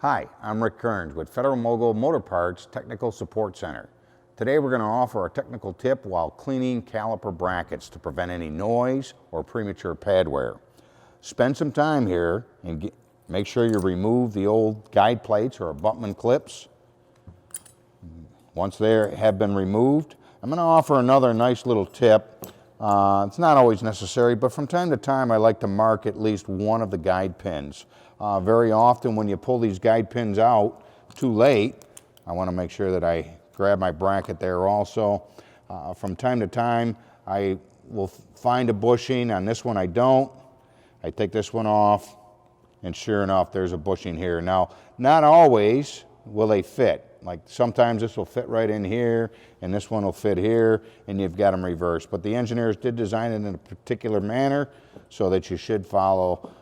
Hi, I'm Rick Kearns with Federal Mogul Motor Parts Technical Support Center. Today we're going to offer a technical tip while cleaning caliper brackets to prevent any noise or premature pad wear. Spend some time here and make sure you remove the old guide plates or abutment clips. Once they have been removed, I'm going to offer another nice little tip. It's not always necessary, but from time to time I like to mark at least one of the guide pins. Very often when you pull these guide pins out too late, I want to make sure that I grab my bracket there also. From time to time I will find a bushing. On this one I don't. I take this one off and sure enough there's a bushing here. Now, not always will they fit. Like sometimes this will fit right in here and this one will fit here and you've got them reversed. But the engineers did design it in a particular manner so that you should follow,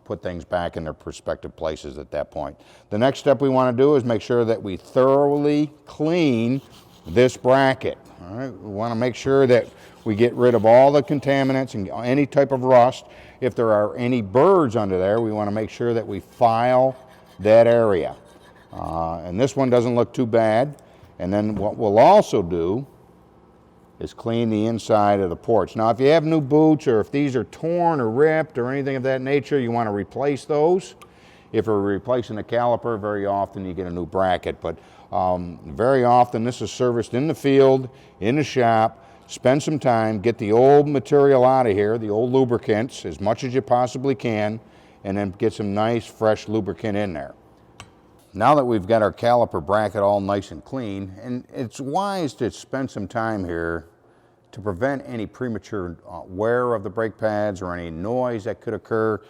put things back in their respective places at that point. The next step we want to do is make sure that we thoroughly clean this bracket. All right? We want to make sure that we get rid of all the contaminants and any type of rust. If there are any birds under there, we want to make sure that we file that area. And this one doesn't look too bad. And then what we'll also do is clean the inside of the porch. Now, if you have new boots or if these are torn or ripped or anything of that nature, you want to replace those. If we're replacing a caliper, very often you get a new bracket. But very often this is serviced in the field, in the shop. Spend some time, get the old material out of here, the old lubricants, as much as you possibly can, and then get some nice fresh lubricant in there. Now that we've got our caliper bracket all nice and clean, and it's wise to spend some time here to prevent any premature wear of the brake pads or any noise that could occur.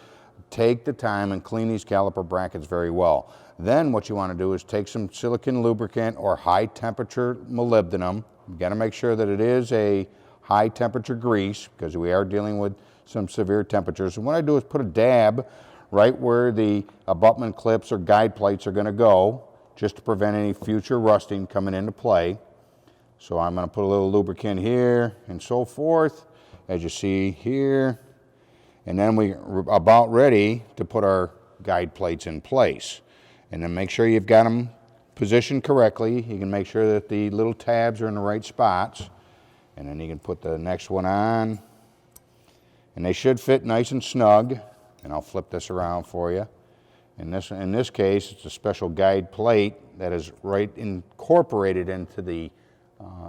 Take the time and clean these caliper brackets very well. Then what you want to do is take some silicone lubricant or high temperature molybdenum. You've got to make sure that it is a high temperature grease because we are dealing with some severe temperatures. And what I do is put a dab right where the abutment clips or guide plates are going to go, just to prevent any future rusting coming into play. So I'm going to put a little lubricant here and so forth, as you see here. And then we're about ready to put our guide plates in place. And then make sure you've got them positioned correctly. You can make sure that the little tabs are in the right spots. And then you can put the next one on. And they should fit nice and snug. And I'll flip this around for you. In this case, it's a special guide plate that is right incorporated into the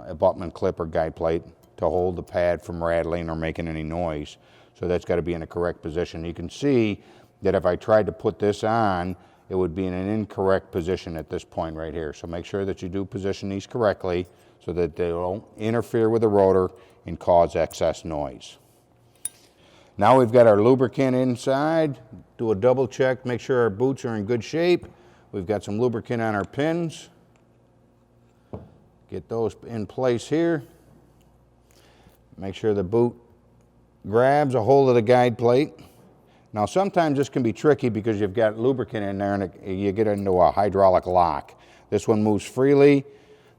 abutment clip or guide plate to hold the pad from rattling or making any noise. So that's got to be in the correct position. You can see that if I tried to put this on, it would be in an incorrect position at this point right here. So make sure that you do position these correctly so that they don't interfere with the rotor and cause excess noise. Now we've got our lubricant inside. Do a double check, make sure our boots are in good shape. We've got some lubricant on our pins. Get those in place here. Make sure the boot grabs a hold of the guide plate. Now sometimes this can be tricky because you've got lubricant in there and you get into a hydraulic lock. This one moves freely,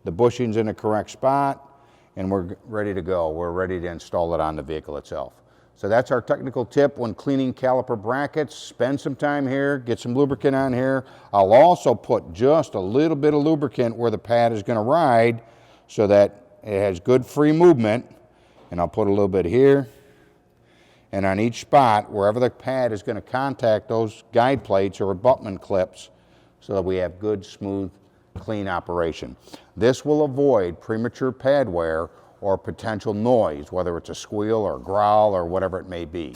the bushing's in the correct spot, and we're ready to go. We're ready to install it on the vehicle itself. So that's our technical tip when cleaning caliper brackets. Spend some time here, get some lubricant on here. I'll also put just a little bit of lubricant where the pad is going to ride so that it has good free movement. And I'll put a little bit here. And on each spot, wherever the pad is going to contact those guide plates or abutment clips so that we have good, smooth, clean operation. This will avoid premature pad wear or potential noise, whether it's a squeal or a growl or whatever it may be.